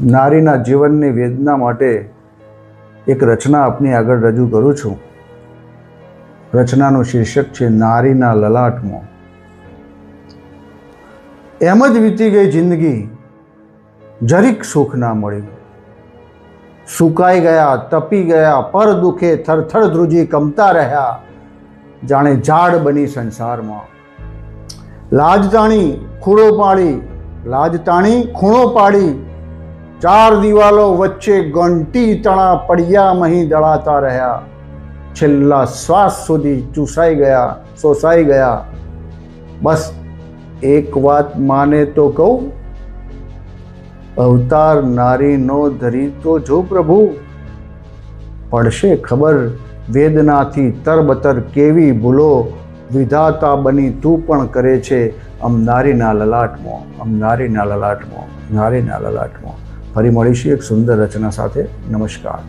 નારીના જીવનની વેદના માટે એક રચના આપની આગળ રજૂ કરું છું. રચનાનું શીર્ષક છે નારીના લલાટમાં. એમ જ વીતી ગઈ જિંદગી, જરીક સુખ ના મળ્યું. સુકાઈ ગયા, તપી ગયા, પર દુખે થરથર ધ્રુજી કમતા રહ્યા, જાણે ઝાડ બની સંસારમાં. લાજ તાણી ખૂણો પાડી, લાજ તાણી ખૂણો પાડી, ચાર દિવાલો વચ્ચે ઘંટી તણા પડ્યા મહી દળાતા રહ્યા, છેલ્લા શ્વાસ સુધી ચૂસાઈ ગયા, શોષાઈ ગયા. બસ એક વાત માને તો કહું, અવતાર નારીનો ધરી તો જો પ્રભુ, પડશે ખબર વેદનાથી તરબતર કેવી ભૂલો, વિધાતા બની તું પણ કરે છે આમ નારીના લલાટમાં, આમ નારીના લલાટમાં, નારીના લલાટમાં. ફરી મળીશું એક સુંદર રચના સાથે. નમસ્કાર.